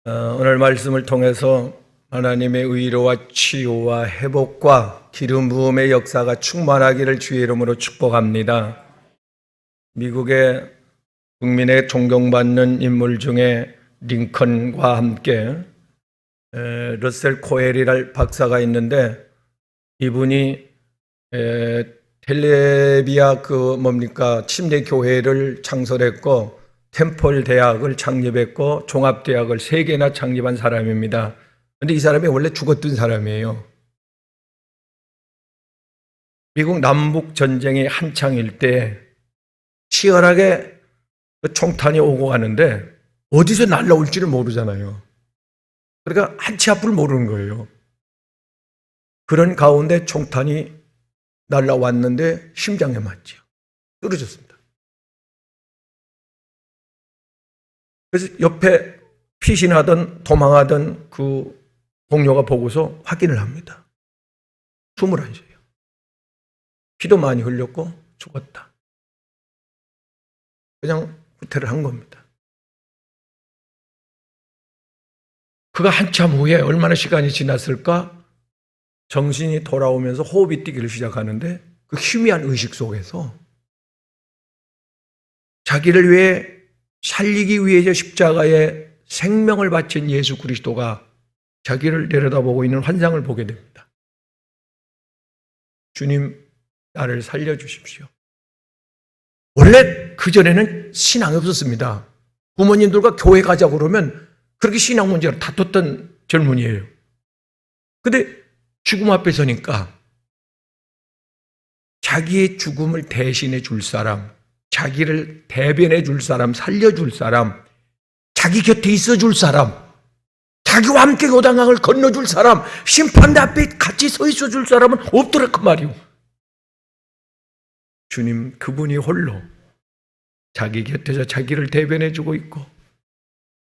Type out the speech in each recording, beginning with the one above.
오늘 말씀을 통해서 하나님의 위로와 치유와 회복과 기름 부음의 역사가 충만하기를 주의 이름으로 축복합니다. 미국의 국민의 존경받는 인물 중에 링컨과 함께 러셀 코엘이랄 박사가 있는데, 이분이 텔레비아 침례 교회를 창설했고 템플 대학을 창립했고 종합대학을 3개나 창립한 사람입니다. 그런데 이 사람이 원래 죽었던 사람이에요. 미국 남북전쟁이 한창일 때 치열하게 총탄이 오고 가는데 어디서 날라올지를 모르잖아요. 그러니까 한치 앞을 모르는 거예요. 그런 가운데 총탄이 날라왔는데 심장에 맞죠. 쓰러졌습니다. 그래서 옆에 피신하던 도망하던 그 동료가 보고서 확인을 합니다. 숨을 안 쉬어요. 피도 많이 흘렸고 죽었다. 그냥 후퇴를 한 겁니다. 그가 한참 후에 얼마나 시간이 지났을까? 정신이 돌아오면서 호흡이 뛰기를 시작하는데 그 희미한 의식 속에서 자기를 위해 살리기 위해서 십자가에 생명을 바친 예수 그리스도가 자기를 내려다보고 있는 환상을 보게 됩니다. 주님, 나를 살려주십시오. 원래 그전에는 신앙이 없었습니다. 부모님들과 교회 가자고 그러면 그렇게 신앙 문제로 다퉜던 젊은이에요. 근데 죽음 앞에 서니까 자기의 죽음을 대신해 줄 사람, 자기를 대변해 줄 사람, 살려줄 사람, 자기 곁에 있어 줄 사람, 자기와 함께 요단강을 건너줄 사람, 심판대 앞에 같이 서 있어 줄 사람은 없더라 그 말이요. 주님, 그분이 홀로 자기 곁에서 자기를 대변해 주고 있고,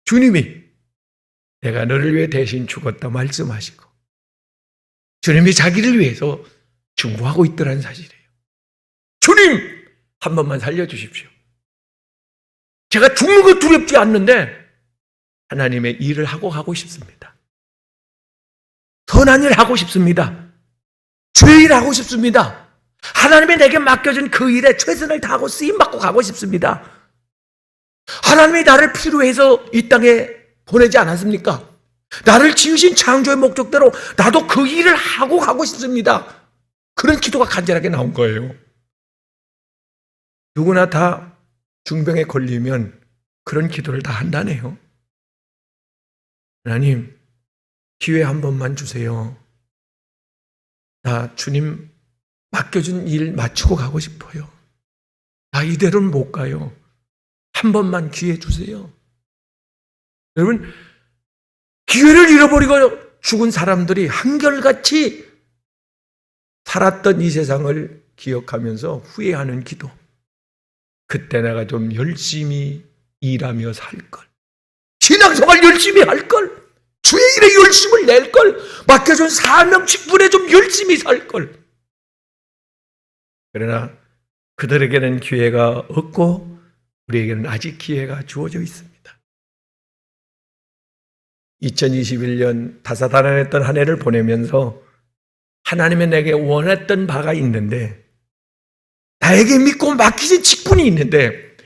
주님이 내가 너를 위해 대신 죽었다 말씀하시고, 주님이 자기를 위해서 중보하고 있더라는 사실이에요. 주님, 한 번만 살려주십시오. 제가 죽는 거 두렵지 않는데 하나님의 일을 하고 가고 싶습니다. 선한 일 하고 싶습니다. 주의 일 하고 싶습니다. 하나님이 내게 맡겨준 그 일에 최선을 다하고 쓰임받고 가고 싶습니다. 하나님이 나를 필요로 해서 이 땅에 보내지 않았습니까? 나를 지으신 창조의 목적대로 나도 그 일을 하고 가고 싶습니다. 그런 기도가 간절하게 나온 거예요. 누구나 다 중병에 걸리면 그런 기도를 다 한다네요. 하나님, 기회 한 번만 주세요. 나 주님 맡겨준 일 마치고 가고 싶어요. 나 이대로는 못 가요. 한 번만 기회 주세요. 여러분, 기회를 잃어버리고 죽은 사람들이 한결같이 살았던 이 세상을 기억하면서 후회하는 기도. 그때 내가 좀 열심히 일하며 살걸. 신앙생활 열심히 할걸. 주의 일에 열심을 낼걸. 맡겨준 사명 직분에 좀 열심히 살걸. 그러나 그들에게는 기회가 없고 우리에게는 아직 기회가 주어져 있습니다. 2021년 다사다난했던 한 해를 보내면서 하나님이 내게 원했던 바가 있는데, 나에게 믿고 맡기신 직분이 있는데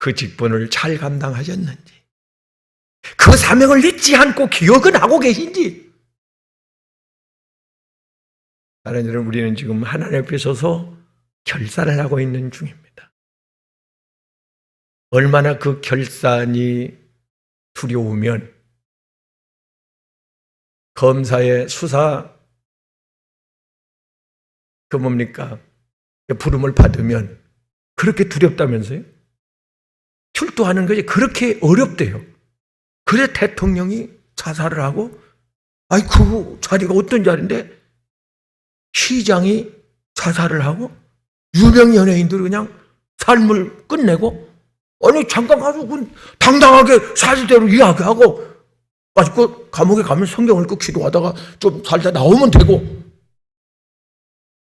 그 직분을 잘 감당하셨는지, 그 사명을 잊지 않고 기억은 하고 계신지. 다른 여러분, 우리는 지금 하나님 앞에 서서 결산을 하고 있는 중입니다. 얼마나 그 결산이 두려우면 검사의 수사 부름을 받으면 그렇게 두렵다면서요? 출두하는 것이 그렇게 어렵대요. 그래 대통령이 자살을 하고, 그 자리가 어떤 자리인데 시장이 자살을 하고 유명 연예인들이 그냥 삶을 끝내고, 잠깐 가서 당당하게 사실대로 이야기하고, 그 감옥에 가면 성경을 꼭 기도하다가 좀 살다 나오면 되고,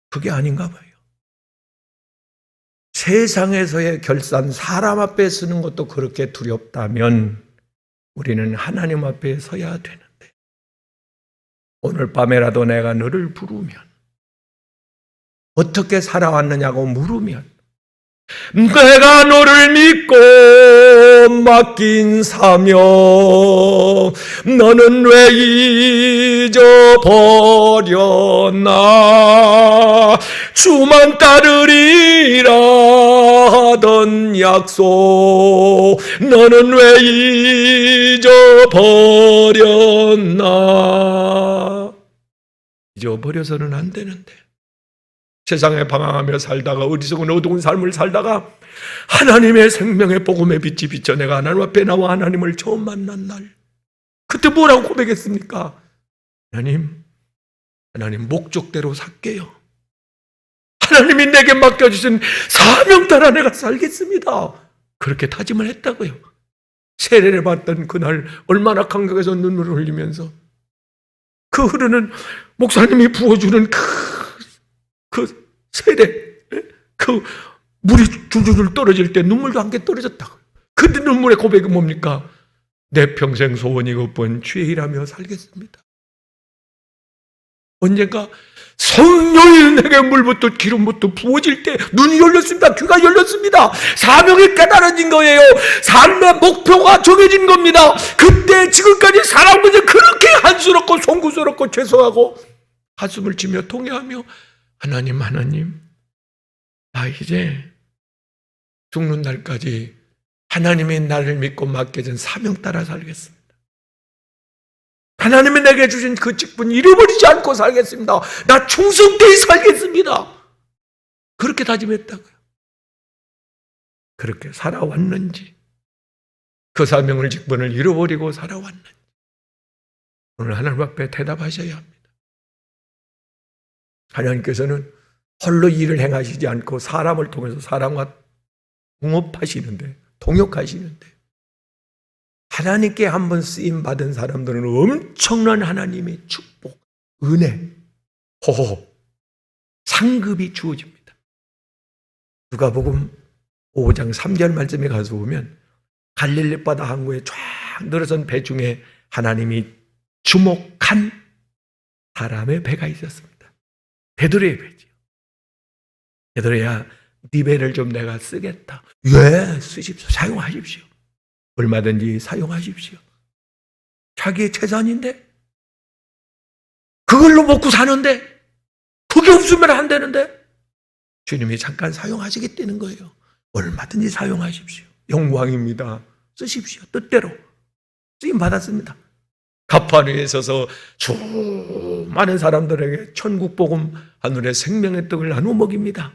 그게 아닌가 봐요. 세상에서의 결산, 사람 앞에 서는 것도 그렇게 두렵다면 우리는 하나님 앞에 서야 되는데, 오늘 밤에라도 내가 너를 부르면, 어떻게 살아왔느냐고 물으면, 내가 너를 믿고 맡긴 사명 너는 왜 잊어버렸나, 주만 따르리라 하던 약속 너는 왜 잊어버렸나. 잊어버려서는 안 되는데, 세상에 방황하며 살다가 어리석은 어두운 삶을 살다가 하나님의 생명의 복음의 빛이 비쳐 내가 하나님 앞에 나와 하나님을 처음 만난 날, 그때 뭐라고 고백했습니까? 하나님 목적대로 살게요. 하나님이 내게 맡겨주신 사명 따라 내가 살겠습니다. 그렇게 다짐을 했다고요. 세례를 받던 그날 얼마나 감격해서 눈물을 흘리면서 그 흐르는 목사님이 부어주는 그 세례, 그 물이 줄줄줄 떨어질 때 눈물도 함께 떨어졌다고. 그때 눈물의 고백이 뭡니까? 내 평생 소원이 그뿐 주의 일하며 살겠습니다. 언젠가 성령이 내게 물부터 기름부터 부어질 때 눈이 열렸습니다. 귀가 열렸습니다. 사명이 깨달아진 거예요. 삶의 목표가 정해진 겁니다. 그때 지금까지 살아오면서 그렇게 한스럽고 송구스럽고 죄송하고 한숨을 치며 통회하며 하나님 나 이제 죽는 날까지 하나님이 나를 믿고 맡겨진 사명 따라 살겠습니다. 하나님이 내게 주신 그 직분 잃어버리지 않고 살겠습니다. 나 충성되이 살겠습니다. 그렇게 다짐했다고요. 그렇게 살아왔는지, 그 사명을 직분을 잃어버리고 살아왔는지 오늘 하나님 앞에 대답하셔야 합니다. 하나님께서는 홀로 일을 행하시지 않고 사람을 통해서 사람과 동역하시는데 하나님께 한번 쓰임 받은 사람들은 엄청난 하나님의 축복, 은혜, 호호, 상급이 주어집니다. 누가복음 5장 3절 말씀에 가서 보면 갈릴리 바다 항구에 쫙 늘어선 배 중에 하나님이 주목한 사람의 배가 있었습니다. 베드로의 배지요. 베드로야, 네 배를 좀 내가 쓰겠다. 예, 쓰십시오. 사용하십시오. 얼마든지 사용하십시오. 자기의 재산인데, 그걸로 먹고 사는데, 그게 없으면 안 되는데, 주님이 잠깐 사용하시겠다는 거예요. 얼마든지 사용하십시오. 영광입니다. 쓰십시오. 뜻대로. 쓰임 받았습니다. 갑판 위에 서서 수많은 사람들에게 천국 복음 하늘의 생명의 떡을 나누어 먹입니다.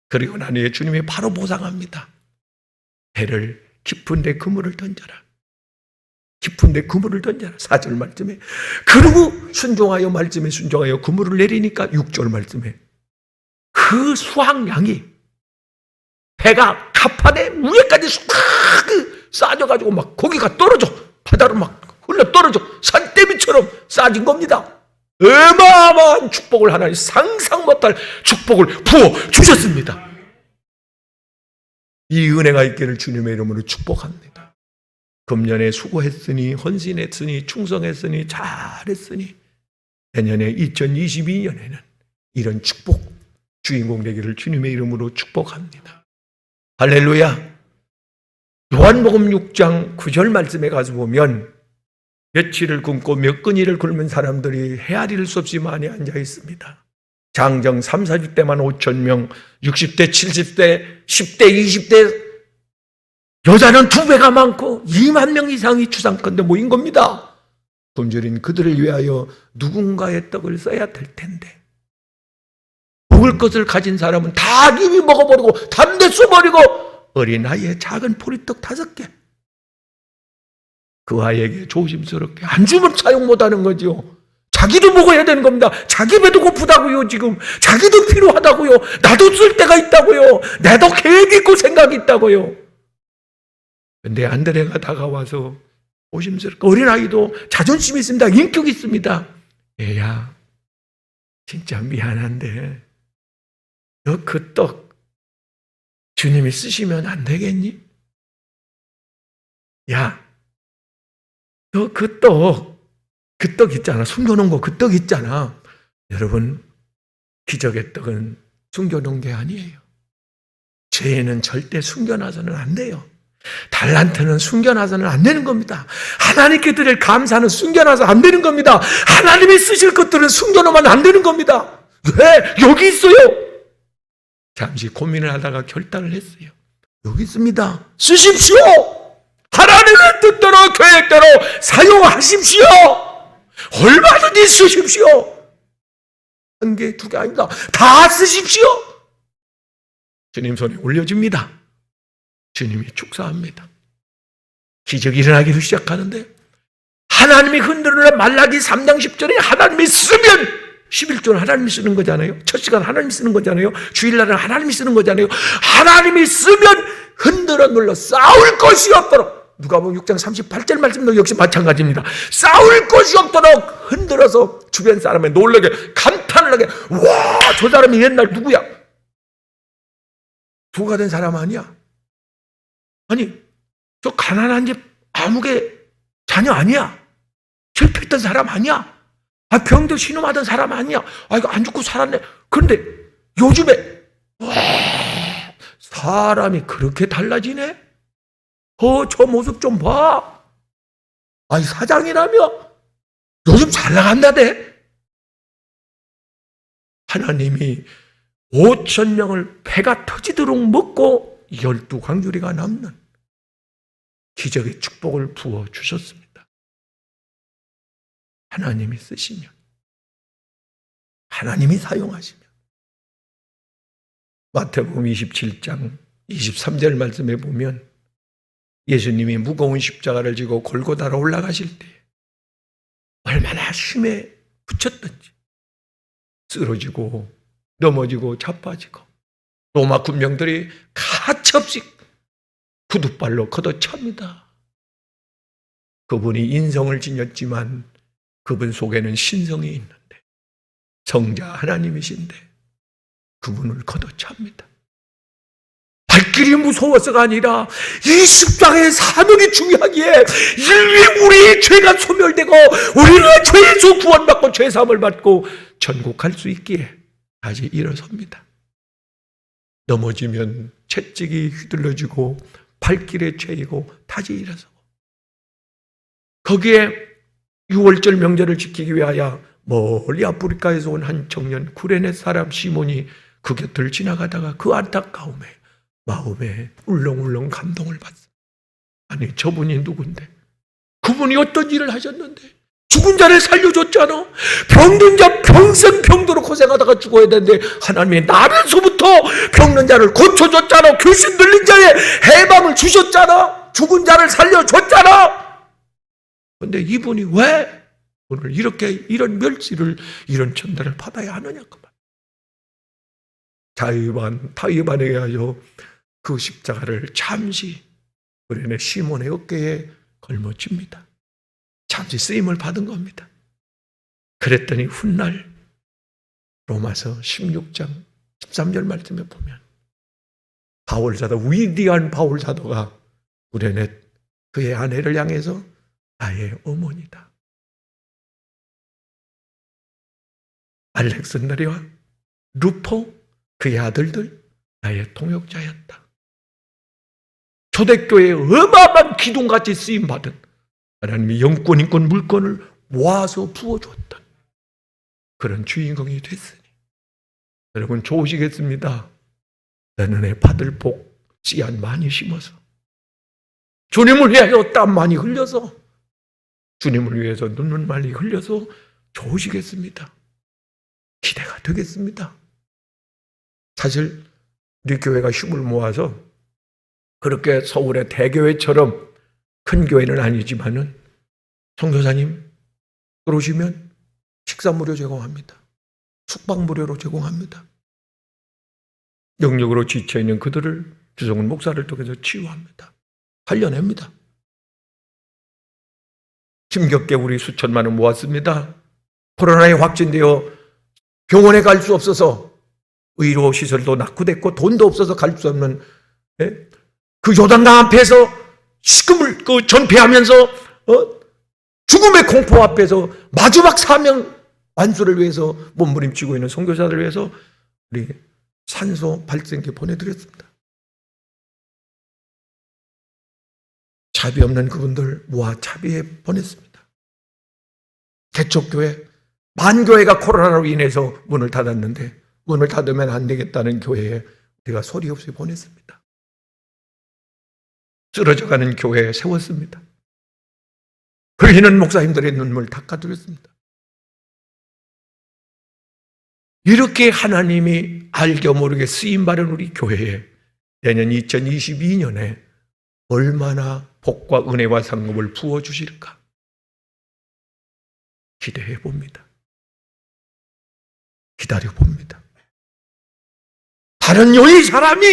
그리고 난 후에 주님이 바로 보상합니다. 배를 깊은 데 그물을 던져라. 깊은 데 그물을 던져라. 4절 말씀에. 그리고 순종하여 말씀에 순종하여 그물을 내리니까 6절 말씀에 그 수확량이 배가 갑판에 위에까지 쑥 쌓아져가지고 막 고기가 떨어져. 바다로 막 흘러 떨어져. 산더미처럼 쌓아진 겁니다. 어마어마한 축복을 하나님 상상 못할 축복을 부어주셨습니다. 이 은혜가 있기를 주님의 이름으로 축복합니다. 금년에 수고했으니, 헌신했으니, 충성했으니, 잘했으니 내년에 2022년에는 이런 축복 주인공 되기를 주님의 이름으로 축복합니다. 할렐루야. 요한복음 6장 9절 말씀에 가서 보면 며칠을 굶고 몇 근이를 굶은 사람들이 헤아릴 수 없이 많이 앉아 있습니다. 장정 3, 40대만 5,000명, 60대, 70대, 10대, 20대, 여자는 2배가 많고 2만 명 이상이 추상컨대 모인 겁니다. 굶주린 그들을 위하여 누군가의 떡을 써야 될 텐데 먹을 것을 가진 사람은 다 이미 먹어버리고 담대 써버리고 어린아이의 작은 포리떡 5개, 그 아이에게 조심스럽게 안 주면 사용 못하는 거죠. 자기도 먹어야 되는 겁니다. 자기 배도 고프다고요. 지금 자기도 필요하다고요. 나도 쓸 때가 있다고요. 나도 계획이 있고 생각이 있다고요. 근데 안드레가 다가와서 조심스럽게, 어린아이도 자존심이 있습니다. 인격이 있습니다. 얘야, 진짜 미안한데 너 그 떡 주님이 쓰시면 안 되겠니? 야, 그 떡 있잖아. 숨겨놓은 거, 그 떡 있잖아. 여러분, 기적의 떡은 숨겨놓은 게 아니에요. 죄는 절대 숨겨놔서는 안 돼요. 달란트는 숨겨놔서는 안 되는 겁니다. 하나님께 드릴 감사는 숨겨놔서 안 되는 겁니다. 하나님이 쓰실 것들은 숨겨놓으면 안 되는 겁니다. 왜? 여기 있어요. 잠시 고민을 하다가 결단을 했어요. 여기 있습니다. 쓰십시오. 하나님의 뜻대로 계획대로 사용하십시오. 얼마든지 쓰십시오. 한 개, 두 개 아닙니다. 다 쓰십시오. 주님 손에 올려집니다. 주님이 축사합니다. 기적이 일어나기를 시작하는데 하나님이 흔들어 말라기 3장 10절에 하나님이 쓰면 11조는 하나님이 쓰는 거잖아요. 첫 시간 하나님이 쓰는 거잖아요. 주일날은 하나님이 쓰는 거잖아요. 하나님이 쓰면 흔들어 눌러 싸울 것이 없도록, 누가복음 6장 38절 말씀도 역시 마찬가지입니다. 싸울 것이 없도록 흔들어서 주변 사람에 놀라게, 감탄을 하게, 와, 저 사람이 옛날 누구야? 부가 된 사람 아니야? 아니, 저 가난한 집 아무개 자녀 아니야? 실패했던 사람 아니야? 병도 신음하던 사람 아니야? 이거 안 죽고 살았네. 그런데 요즘에 와, 사람이 그렇게 달라지네? 저 모습 좀 봐. 사장이라며 요즘 잘 나간다대. 하나님이 5,000명을 배가 터지도록 먹고 12광주리가 남는 기적의 축복을 부어주셨습니다. 하나님이 쓰시면, 하나님이 사용하시면. 마태복음 27장 23절 말씀에 보면 예수님이 무거운 십자가를 지고 골고다로 올라가실 때 얼마나 힘에 붙였던지 쓰러지고 넘어지고 자빠지고 로마 군병들이 가차없이 구두발로 걷어찹니다. 그분이 인성을 지녔지만 그분 속에는 신성이 있는데, 성자 하나님이신데 그분을 걷어찹니다. 발길이 무서워서가 아니라 이 십자가의 사명이 중요하기에 인류의 우리의 죄가 소멸되고 우리는 죄에서 구원받고 죄사함을 받고 천국 갈 수 있기에 다시 일어섭니다. 넘어지면 채찍이 휘둘러지고 발길에 죄이고 다시 일어서고, 거기에 6월절 명절을 지키기 위하여 멀리 아프리카에서 온 한 청년 구레네 사람 시몬이 그 곁을 지나가다가 그 안타까움에 마음에 울렁울렁 감동을 받습니다. 아니, 저분이 누군데? 그분이 어떤 일을 하셨는데? 죽은 자를 살려줬잖아. 병든 자 평생 병도로 고생하다가 죽어야 되는데 하나님이 나면서부터 병든 자를 고쳐줬잖아. 귀신 들린 자의 해방을 주셨잖아. 죽은 자를 살려줬잖아. 그런데 이분이 왜 오늘 이렇게 이런 멸시를, 이런 천대를 받아야 하느냐 그 말. 타이반에 가서 그 십자가를 잠시 구레네 시몬의 어깨에 걸머집니다. 잠시 쓰임을 받은 겁니다. 그랬더니 훗날 로마서 16장 13절 말씀에 보면 바울 사도, 위대한 바울 사도가 구레네 그의 아내를 향해서 나의 어머니다. 알렉산드리와 루포 그의 아들들 나의 동역자였다. 초대교회에 어마어마한 기둥같이 쓰임받은 하나님이 영권, 인권, 물권을 모아서 부어줬던 그런 주인공이 됐으니 여러분 좋으시겠습니다. 내년에 받을 복 씨앗 많이 심어서, 주님을 위해서 땀 많이 흘려서, 주님을 위해서 눈물 많이 흘려서 좋으시겠습니다. 기대가 되겠습니다. 사실 우리 교회가 힘을 모아서 그렇게 서울의 대교회처럼 큰 교회는 아니지만은 선교사님 들어오시면 식사 무료 제공합니다. 숙박 무료로 제공합니다. 영역으로 지쳐있는 그들을 주성훈 목사를 통해서 치유합니다. 살려냅니다. 힘겹게 우리 수천만 원 모았습니다. 코로나에 확진되어 병원에 갈 수 없어서 의료 시설도 낙후됐고 돈도 없어서 갈 수 없는 그 요단강 앞에서 식금을 전폐하면서 죽음의 공포 앞에서 마지막 사명 완수를 위해서 몸부림치고 있는 선교사들을 위해서 우리 산소 발생기 보내드렸습니다. 차비 없는 그분들 모아 차비에 보냈습니다. 개척교회, 만교회가 코로나로 인해서 문을 닫았는데 문을 닫으면 안 되겠다는 교회에 우리가 소리 없이 보냈습니다. 쓰러져가는 교회에 세웠습니다. 흘리는 목사님들의 눈물 닦아드렸습니다. 이렇게 하나님이 알게 모르게 쓰임받은 우리 교회에 내년 2022년에 얼마나 복과 은혜와 상급을 부어주실까 기대해 봅니다. 기다려 봅니다. 다른 요리 사람이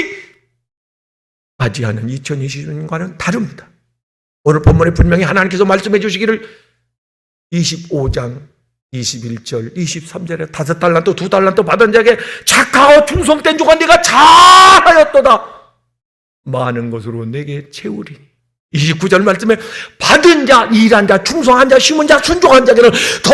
맞이하는 2020년과는 다릅니다. 오늘 본문에 분명히 하나님께서 말씀해 주시기를 25장 21절 23절에 5달란트 2달란트 받은 자에게 착하고 충성된 종아 네가 잘하였도다. 많은 것으로 내게 채우리니. 29절 말씀에 받은 자, 일한 자, 충성한 자, 심은 자, 순종한 자에게는 더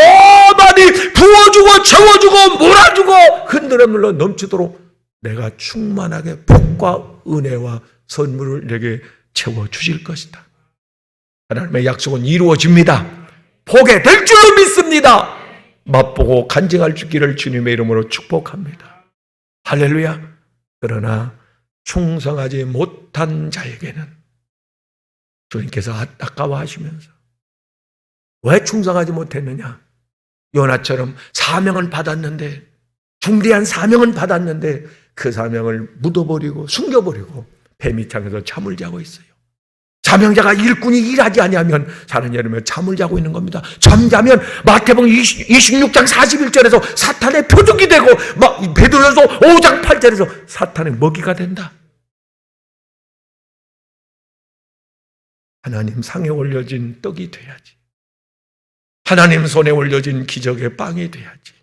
많이 부어주고 채워주고 몰아주고 흔들어 눌러 넘치도록 내가 충만하게 복과 은혜와 선물을 내게 채워주실 것이다. 하나님의 약속은 이루어집니다. 보게 될 줄로 믿습니다. 맛보고 간증할 수 있기를 주님의 이름으로 축복합니다. 할렐루야. 그러나 충성하지 못한 자에게는 주님께서 아까워하시면서 왜 충성하지 못했느냐? 요나처럼 사명은 받았는데, 중대한 사명은 받았는데 그 사명을 묻어버리고 숨겨버리고 뱀이창에서 잠을 자고 있어요. 사명자가 일꾼이 일하지 아니하면 자는 여름에 잠을 자고 있는 겁니다. 잠자면 마태복음 26장 41절에서 사탄의 표적이 되고 베드로전서 5장 8절에서 사탄의 먹이가 된다. 하나님 상에 올려진 떡이 돼야지. 하나님 손에 올려진 기적의 빵이 돼야지.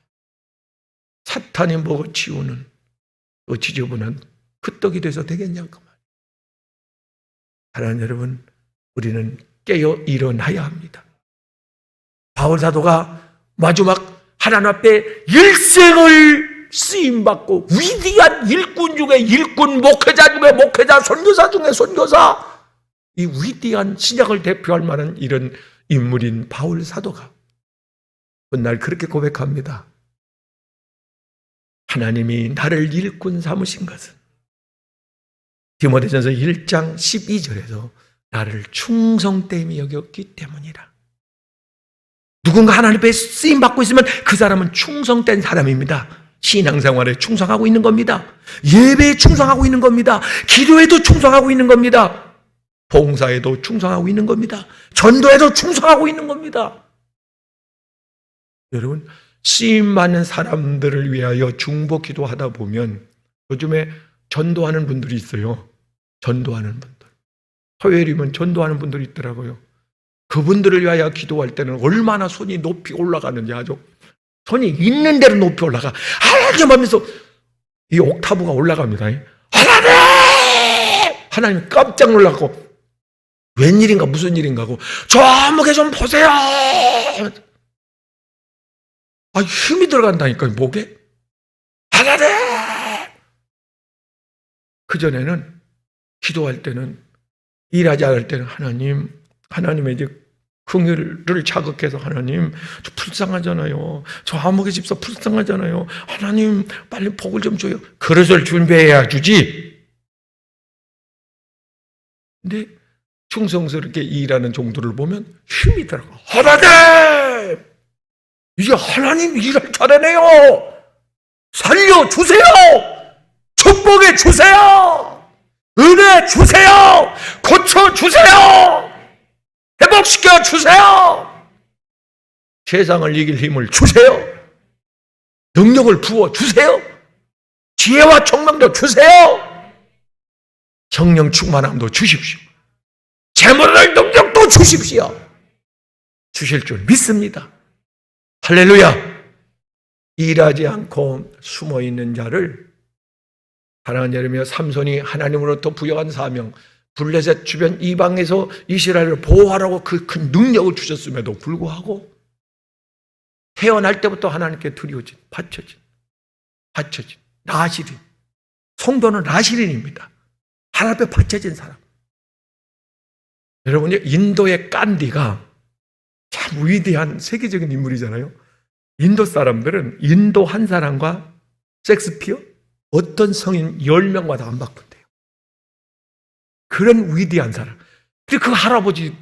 사탄이 먹어치우는 그 지저분한 그 떡이 돼서 되겠냐고 말이에요. 사랑하는 여러분, 우리는 깨어 일어나야 합니다. 바울 사도가 마지막 하나님 앞에 일생을 쓰임받고 위대한 일꾼 중에 일꾼, 목회자 중에 목회자, 선교사 중에 선교사, 이 위대한 신약을 대표할 만한 이런 인물인 바울 사도가 그날 그렇게 고백합니다. 하나님이 나를 일꾼 삼으신 것은 디모데전서 1장 12절에서 나를 충성됨이 여겼기 때문이라. 누군가 하나님 앞에 쓰임받고 있으면 그 사람은 충성된 사람입니다. 신앙생활에 충성하고 있는 겁니다. 예배에 충성하고 있는 겁니다. 기도에도 충성하고 있는 겁니다. 봉사에도 충성하고 있는 겁니다. 전도에도 충성하고 있는 겁니다. 여러분, 쓰임받는 사람들을 위하여 중보 기도하다 보면 요즘에 전도하는 분들이 있어요. 전도하는 분들. 토요일이면 전도하는 분들이 있더라고요. 그분들을 위하여 기도할 때는 얼마나 손이 높이 올라가는지 아죠? 손이 있는 대로 높이 올라가. 하나님 하면서 이 옥타브가 올라갑니다. 하나님! 하나님 깜짝 놀랐고 웬일인가 무슨 일인가 하고 저 암흑에 좀 보세요. 힘이 들어간다니까요. 목에. 하나님! 그전에는 기도할 때는 일하지 않을 때는 하나님의 이제 긍휼을 자극해서 하나님 저 불쌍하잖아요. 저 암흑의 집사 불쌍하잖아요. 하나님 빨리 복을 좀 줘요. 그릇을 준비해야 주지. 근데 충성스럽게 일하는 종들을 보면 힘이 들어가. 하나님! 이제 하나님 일을 잘하네요. 살려주세요. 축복해 주세요. 은혜 주세요. 고쳐주세요. 회복시켜 주세요. 세상을 이길 힘을 주세요. 능력을 부어 주세요. 지혜와 총명도 주세요. 성령 충만함도 주십시오. 재물을 능력도 주십시오. 주실 줄 믿습니다. 할렐루야. 일하지 않고 숨어있는 자를 사랑하는 여러분이여, 삼손이 하나님으로부터 부여한 사명, 블레셋 주변 이방에서 이스라엘을 보호하라고 그 큰 능력을 주셨음에도 불구하고 태어날 때부터 하나님께 드려진, 바쳐진 나시린. 성도는 나시린입니다. 하나님 앞에 바쳐진 사람. 여러분, 인도의 간디가 참 위대한 세계적인 인물이잖아요. 인도 사람들은 인도 한 사람과 셰익스피어 어떤 성인 10명마다 안 바꾼대요. 그런 위대한 사람. 근데 그 할아버지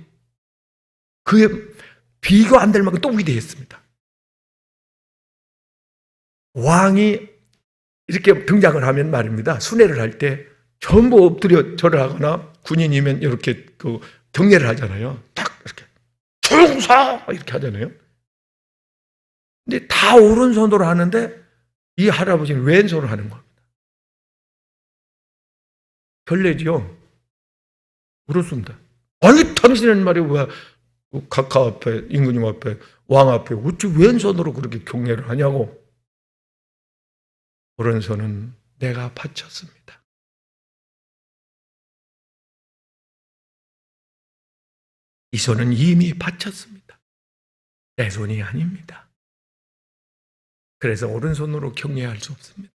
그의 비교 안 될 만큼 또 위대했습니다. 왕이 이렇게 등장을 하면 말입니다. 순회를 할 때 전부 엎드려 절을 하거나 군인이면 이렇게 그 경례를 하잖아요. 딱 이렇게 충성 이렇게 하잖아요. 근데 다 오른손으로 하는데 이 할아버지는 왼손으로 하는 겁니다. 결례지요. 그렇습니다. 아니 당신은 말이야 왜 각하 앞에 임금님 앞에 왕 앞에 어찌 왼손으로 그렇게 경례를 하냐고. 오른손은 내가 바쳤습니다. 이 손은 이미 바쳤습니다. 내 손이 아닙니다. 그래서 오른손으로 경례할 수 없습니다.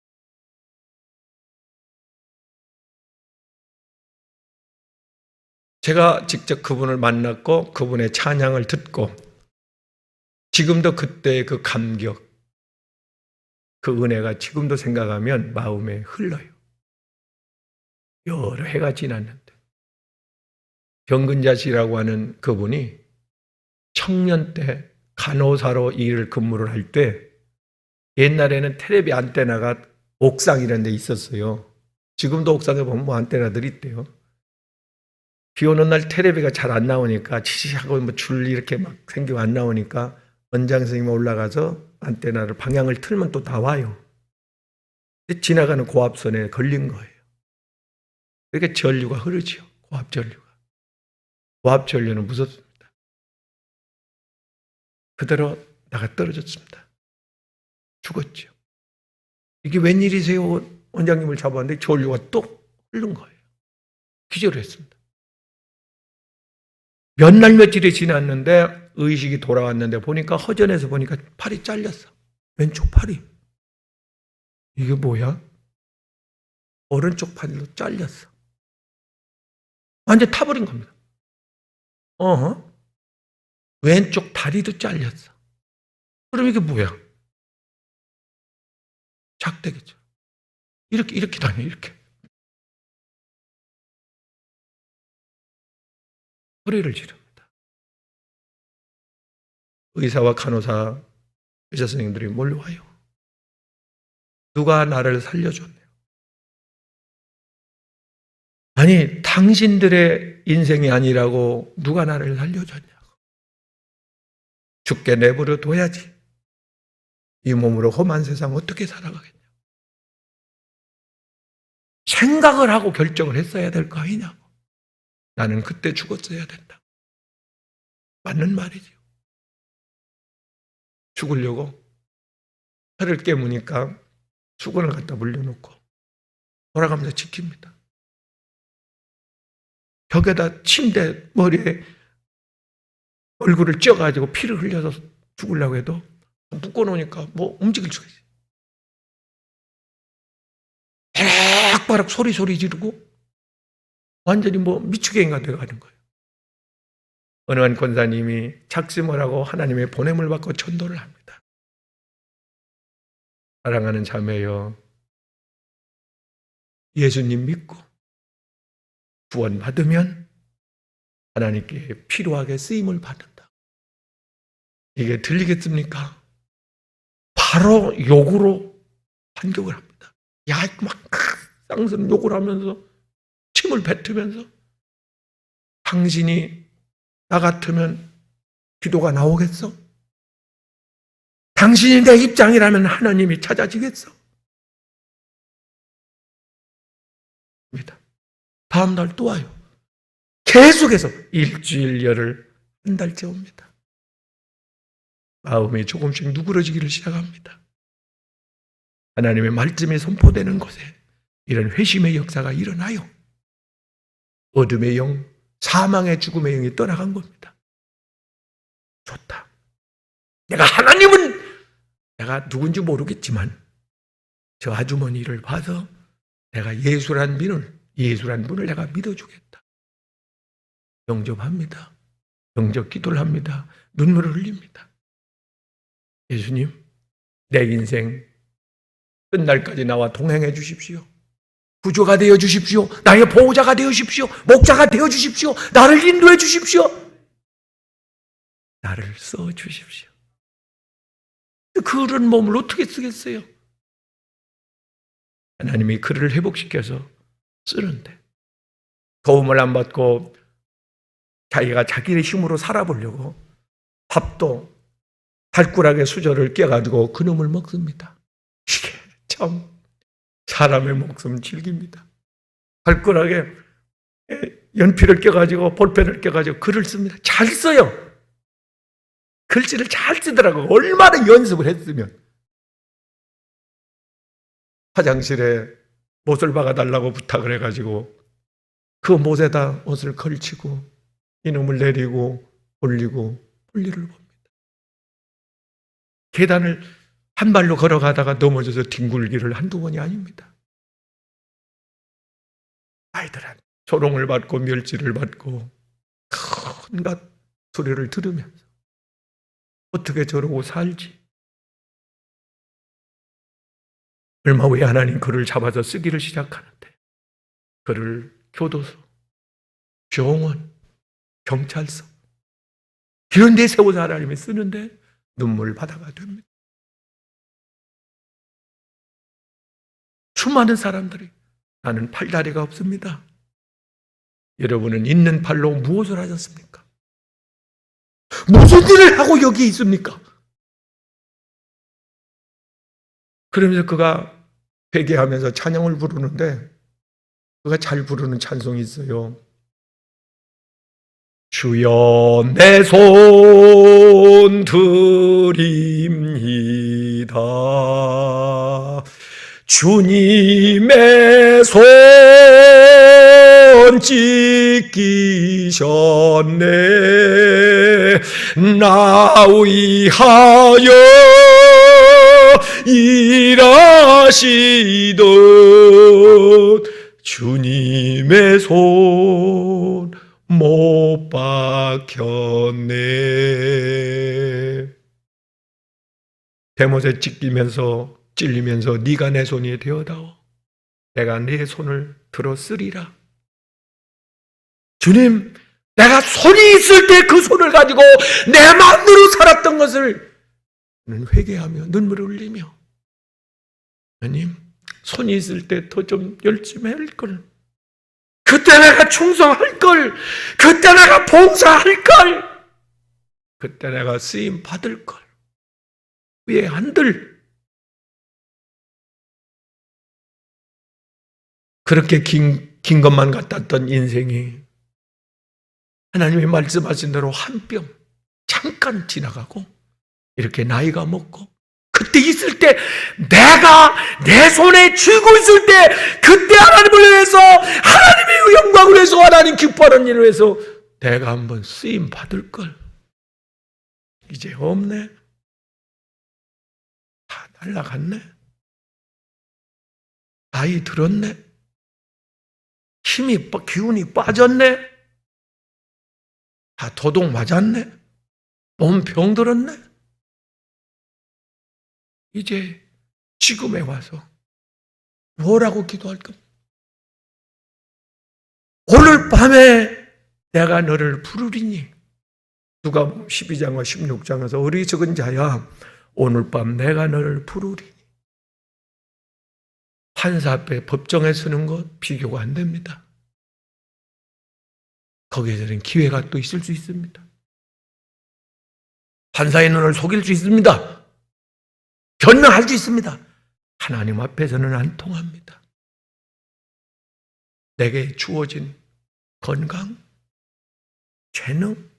제가 직접 그분을 만났고 그분의 찬양을 듣고 지금도 그때의 그 감격, 그 은혜가 지금도 생각하면 마음에 흘러요. 여러 해가 지났는데 병근자씨라고 하는 그분이 청년 때 간호사로 일을 근무를 할 때 옛날에는 텔레비 안테나가 옥상 이런 데 있었어요. 지금도 옥상에 보면 뭐 안테나들이 있대요. 비 오는 날 텔레비가 잘 안 나오니까 치치하고 뭐 줄 이렇게 막 생기고 안 나오니까 원장 선생님이 올라가서 안테나를 방향을 틀면 또 나와요. 지나가는 고압선에 걸린 거예요. 그렇게 전류가 흐르죠. 고압전류가. 고압전류는 무섭습니다. 그대로 나가 떨어졌습니다. 죽었죠. 이게 웬일이세요? 원장님을 잡았는데 전류가 또 흐른 거예요. 기절을 했습니다. 몇 날 며칠이 지났는데 의식이 돌아왔는데 보니까 허전해서 보니까 팔이 잘렸어. 왼쪽 팔이. 이게 뭐야? 오른쪽 팔로 잘렸어. 완전 타버린 겁니다. 왼쪽 다리도 잘렸어. 그럼 이게 뭐야? 작대기죠. 이렇게 다녀, 이렇게. 소리를 지릅니다. 의사와 간호사, 의사 선생님들이 몰려와요. 누가 나를 살려줬네요. 아니, 당신들의 인생이 아니라고 누가 나를 살려줬냐고. 죽게 내버려 둬야지. 이 몸으로 험한 세상 어떻게 살아가겠냐고. 생각을 하고 결정을 했어야 될 거 아니냐고. 나는 그때 죽었어야 된다. 맞는 말이죠. 죽으려고 혀를 깨무니까 수건을 갖다 물려놓고 돌아가면서 지킵니다. 벽에다 침대 머리에 얼굴을 찧어가지고 피를 흘려서 죽으려고 해도 묶어놓으니까 뭐 움직일 수가 있어요. 바락바락 소리 지르고 완전히 뭐 미추개인가 되어가는 거예요. 어느 한 권사님이 작심을 하고 하나님의 보냄을 받고 전도를 합니다. 사랑하는 자매여, 예수님 믿고 구원 받으면 하나님께 필요하게 쓰임을 받는다. 이게 들리겠습니까? 바로 욕으로 반격을 합니다. 야, 막 쌍스런 욕을 하면서 침을 뱉으면서 당신이 나 같으면 기도가 나오겠어? 당신이 내 입장이라면 하나님이 찾아지겠어? 다음 날 또 와요. 계속해서 일주일여를 한 달째 옵니다. 마음이 조금씩 누그러지기를 시작합니다. 하나님의 말씀이 선포되는 곳에 이런 회심의 역사가 일어나요. 어둠의 영, 사망의 죽음의 영이 떠나간 겁니다. 좋다. 내가 하나님은 내가 누군지 모르겠지만 저 아주머니를 봐서 내가 예수란 분을 내가 믿어주겠다. 영접합니다. 영접 기도를 합니다. 눈물을 흘립니다. 예수님, 내 인생 끝날까지 나와 동행해 주십시오. 구조가 되어 주십시오. 나의 보호자가 되어 주십시오. 목자가 되어 주십시오. 나를 인도해 주십시오. 나를 써 주십시오. 그런 몸을 어떻게 쓰겠어요? 하나님이 그를 회복시켜서 쓰는데 도움을 안 받고 자기가 자기의 힘으로 살아보려고 밥도 발가락에 수저를 껴가지고 그놈을 먹습니다. 이게 참 사람의 목숨 즐깁니다. 발가락에 연필을 껴가지고 볼펜을 껴가지고 글을 씁니다. 잘 써요. 글씨를 잘 쓰더라고요. 얼마나 연습을 했으면. 화장실에 못을 박아달라고 부탁을 해가지고 그 못에다 옷을 걸치고 이놈을 내리고 올리고 볼일을 봅니다. 계단을 한 발로 걸어가다가 넘어져서 뒹굴기를 한두 번이 아닙니다. 아이들한테 조롱을 받고 멸치를 받고 온갖 소리를 들으면서 어떻게 저러고 살지? 얼마 후에 하나님 그를 잡아서 쓰기를 시작하는데 그를 교도소, 병원, 경찰서 이런 데 세워서 하나님이 쓰는데 눈물 바다가 됩니다. 수많은 사람들이 나는 팔다리가 없습니다. 여러분은 있는 팔로 무엇을 하셨습니까? 무슨 일을 하고 여기 있습니까? 그러면서 그가 회개하면서 찬양을 부르는데 그가 잘 부르는 찬송이 있어요. 주여 내 손 드립니다. 주님의 손 찢기셨네. 나 위하여 일하시던 주님의 손 못 박혔네. 대못에 찔리면서 네가 내 손이 되어다오. 내가 네 손을 들어 쓰리라. 주님, 내가 손이 있을 때 그 손을 가지고 내 마음대로 살았던 것을 회개하며 눈물을 흘리며 하나님, 손이 있을 때 더 좀 열심히 할 걸. 그때 내가 충성할 걸. 그때 내가 봉사할 걸. 그때 내가 쓰임 받을 걸. 왜 안 들? 그렇게 긴 것만 같았던 인생이 하나님이 말씀하신 대로 한 뼘 잠깐 지나가고 이렇게 나이가 먹고 그때 있을 때 내가 내 손에 쥐고 있을 때 그때 하나님을 위해서 하나님의 영광을 위해서 하나님 기뻐하는 일을 위해서 내가 한번 쓰임 받을 걸. 이제 없네. 다 날아갔네. 나이 들었네. 기운이 빠졌네. 다 도둑 맞았네. 몸 병들었네. 이제 지금에 와서 뭐라고 기도할 겁니까? 오늘 밤에 내가 너를 부르리니. 누가 12장과 16장에서 어리석은 자야 오늘 밤 내가 너를 부르리니. 판사 앞에 법정에 서는 것 비교가 안 됩니다. 거기에서는 기회가 또 있을 수 있습니다. 판사의 눈을 속일 수 있습니다. 변명할 수 있습니다. 하나님 앞에서는 안 통합니다. 내게 주어진 건강, 재능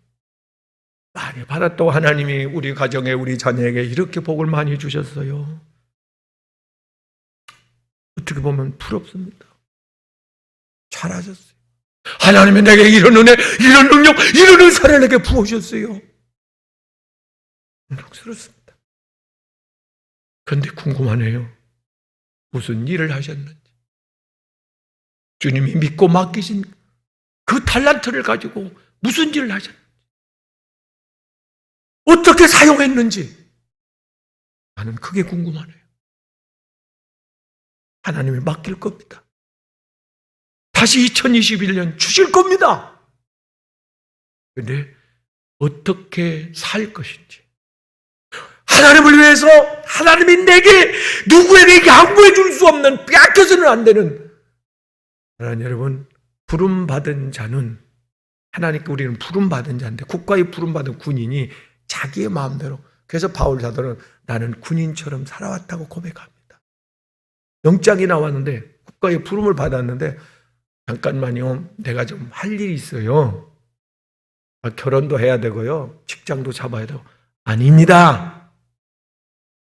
많이 받았다고 하나님이 우리 가정에 우리 자녀에게 이렇게 복을 많이 주셨어요. 어떻게 보면 부럽습니다. 잘하셨어요. 하나님이 내게 이런 은혜, 이런 능력, 이런 은사를 내게 부어주셨어요. 영광스럽습니다. 그런데 궁금하네요. 무슨 일을 하셨는지. 주님이 믿고 맡기신 그 달란트를 가지고 무슨 일을 하셨는지, 어떻게 사용했는지 나는 그게 궁금하네요. 하나님이 맡길 겁니다. 다시 2021년 주실 겁니다. 그런데 어떻게 살 것인지, 하나님을 위해서 하나님이 내게 누구에게 양보해 줄 수 없는, 빼앗겨서는 안 되는, 하나님 여러분, 부름받은 자는, 하나님께 우리는 부름받은 자인데, 국가에 부름받은 군인이 자기의 마음대로, 그래서 바울 사도는 나는 군인처럼 살아왔다고 고백합니다. 영장이 나왔는데, 국가에 부름을 받았는데, 잠깐만요, 내가 좀 할 일이 있어요. 결혼도 해야 되고요, 직장도 잡아야 되고. 아닙니다.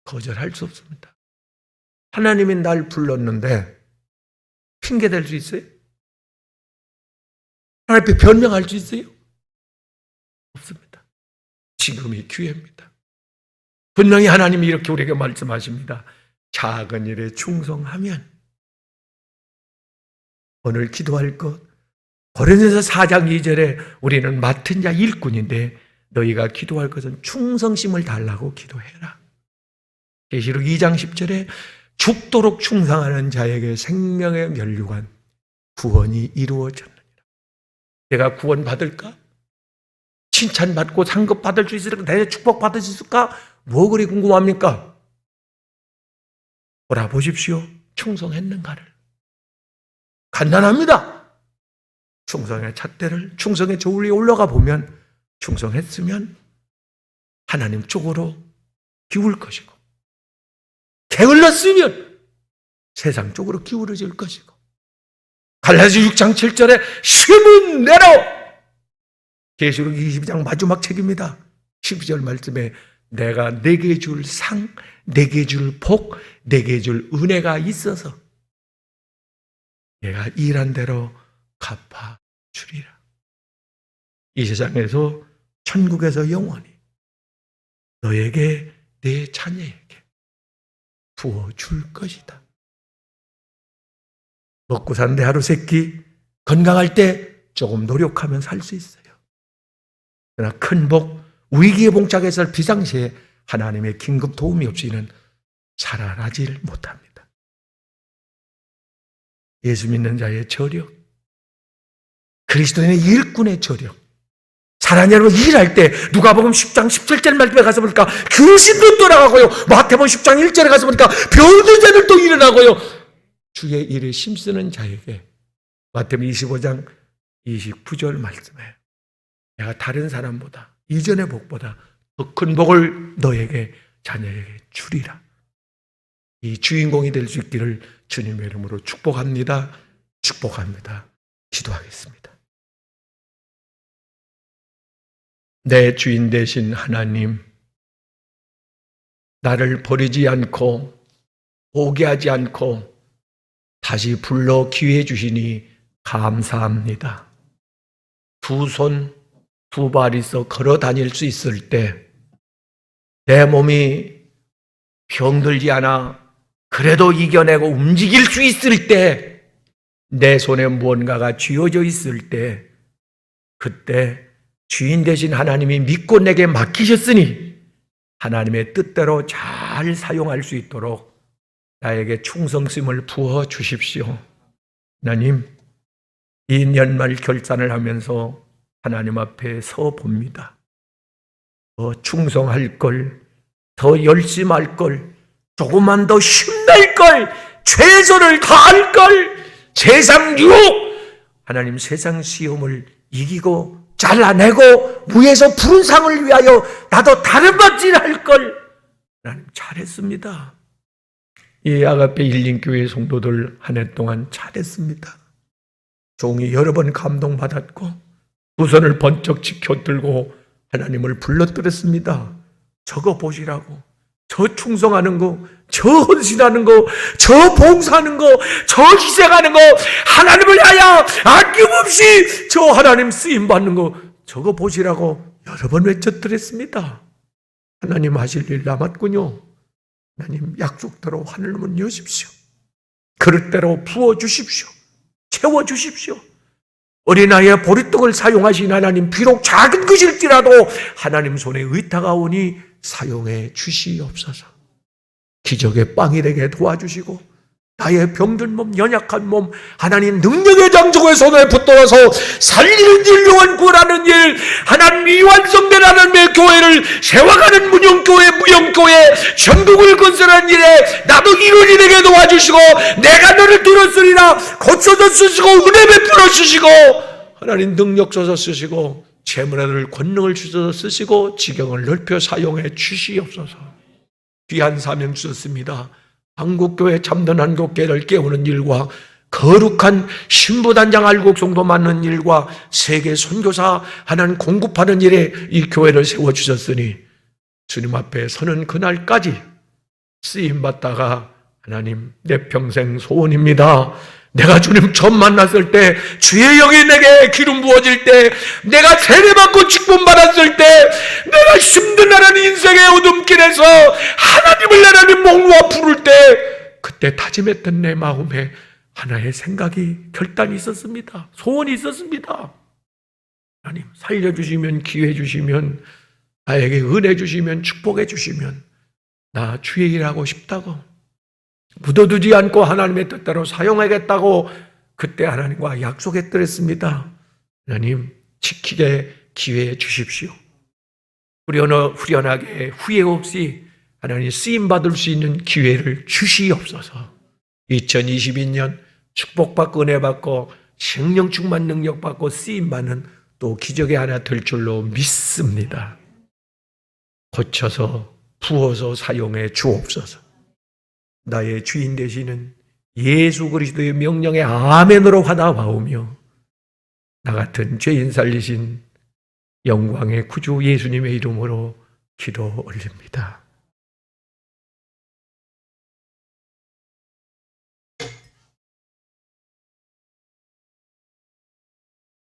거절할 수 없습니다. 하나님이 날 불렀는데 핑계 댈 수 있어요? 하나님 앞에 변명할 수 있어요? 없습니다. 지금이 기회입니다. 분명히 하나님이 이렇게 우리에게 말씀하십니다. 작은 일에 충성하면, 오늘 기도할 것, 고린도서 4장 2절에 우리는 맡은 자 일꾼인데 너희가 기도할 것은 충성심을 달라고 기도해라. 계시록 2장 10절에 죽도록 충성하는 자에게 생명의 면류관, 구원이 이루어졌느니라. 내가 구원 받을까? 칭찬받고 상급 받을 수 있을까? 내 축복 받을 수 있을까? 뭐 그리 궁금합니까? 돌아보십시오. 충성했는가를. 간단합니다. 충성의 잣대를, 충성의 저 위에 올라가 보면 충성했으면 하나님 쪽으로 기울 것이고, 게을렀으면 세상 쪽으로 기울어질 것이고, 갈라디아 6장 7절에 심은 내로, 계시록 22장 마지막 책입니다. 12절 말씀에 내가 내게 줄 상, 내게 줄 복, 내게 줄 은혜가 있어서 내가 일한 대로 갚아주리라. 이 세상에서, 천국에서 영원히 너에게, 내 자녀에게 부어줄 것이다. 먹고 사는데 하루 세끼, 건강할 때 조금 노력하면 살 수 있어요. 그러나 큰 복, 위기에 봉착해서 비상시에 하나님의 긴급 도움이 없이는 살아나질 못합니다. 예수 믿는 자의 저력, 그리스도인의 일꾼의 저력. 사랑하는 여러분, 일할 때 누가복음 10장 17절 말씀에 가서 보니까 귀신도 떠나가고요, 마태복음 10장 1절에 가서 보니까 병든 자들도 일어나고요, 주의 일에 힘쓰는 자에게 마태복음 25장 29절 말씀에 내가 다른 사람보다, 이전의 복보다 더 큰 복을 너에게, 자녀에게 주리라. 이 주인공이 될 수 있기를 주님의 이름으로 축복합니다. 축복합니다. 기도하겠습니다. 내 주인 되신 하나님, 나를 버리지 않고 포기하지 않고 다시 불러 기회 주시니 감사합니다. 두 손, 두 발 있어 걸어 다닐 수 있을 때, 내 몸이 병들지 않아 그래도 이겨내고 움직일 수 있을 때, 내 손에 무언가가 쥐어져 있을 때, 그때 주인 되신 하나님이 믿고 내게 맡기셨으니 하나님의 뜻대로 잘 사용할 수 있도록 나에게 충성심을 부어 주십시오. 하나님, 이 연말 결산을 하면서 하나님 앞에 서 봅니다. 더 충성할 걸, 더 열심히 할 걸, 조금만 더 힘낼 걸, 최선을 다할 걸, 세상 유혹, 하나님 세상 시험을 이기고 잘라내고 무에서 푸른 상을 위하여 나도 다른 맛질할 걸, 하나님 잘했습니다. 이 아가페 일린교회 성도들 한 해 동안 잘했습니다. 종이 여러 번 감동받았고 두 손을 번쩍 지켜들고 하나님을 불러드렸습니다. 적어 보시라고, 저 충성하는 거, 저 헌신하는 거, 저 봉사하는 거, 저 희생하는 거, 하나님을 위하여 아낌없이 저 하나님 쓰임받는 거, 저거 보시라고 여러 번 외쳐드렸습니다. 하나님 하실 일 남았군요. 하나님 약속대로 하늘문 여십시오. 그릇대로 부어주십시오. 채워주십시오. 어린아이의 보리떡을 사용하신 하나님, 비록 작은 것일지라도 하나님 손에 의탁하오니 사용해 주시옵소서. 기적의 빵이 되게 도와주시고 나의 병든 몸, 연약한 몸, 하나님 능력의 장족의 손에 붙들어서 살리는 일, 영혼 구원하는 일, 하나님 미완성된 하나님의 교회를 세워가는 문영교회, 무영교회, 전국을 건설하는 일에 나도 이론이 되게 도와주시고 내가 너를 들었으리라 고쳐서 쓰시고 은혜 베풀어 주시고 하나님 능력 줘서 쓰시고 재물을 권능을 주셔서 쓰시고 지경을 넓혀 사용해 주시옵소서. 귀한 사명 주셨습니다. 한국교회 참된 한국교회를 깨우는 일과 거룩한 신부단장 알곡 성도 맡는 일과 세계 선교사 하나님 공급하는 일에 이 교회를 세워주셨으니 주님 앞에 서는 그날까지 쓰임받다가 하나님 내 평생 소원입니다. 내가 주님 처음 만났을 때 주의 영이 내게 기름 부어질 때 내가 세례받고 직분 받았을 때 내가 힘든 하나님 인생의 어둠길에서 하나님을 하나님 목놓아 부를 때 그때 다짐했던 내 마음에 하나의 생각이 결단이 있었습니다. 소원이 있었습니다. 하나님 살려주시면 기회 주시면 나에게 은혜 주시면 축복해 주시면 나 주의 일하고 싶다고 묻어두지 않고 하나님의 뜻대로 사용하겠다고 그때 하나님과 약속했더랬습니다. 하나님 지키게 기회 주십시오. 후련하게 후회 없이 하나님 쓰임받을 수 있는 기회를 주시옵소서. 2022년 축복받고 은혜받고 생명 충만 능력받고 쓰임받는 또 기적의 하나 될 줄로 믿습니다. 고쳐서 부어서 사용해 주옵소서. 나의 주인 되시는 예수 그리스도의 명령에 아멘으로 화답하오며 나 같은 죄인 살리신 영광의 구주 예수님의 이름으로 기도 올립니다.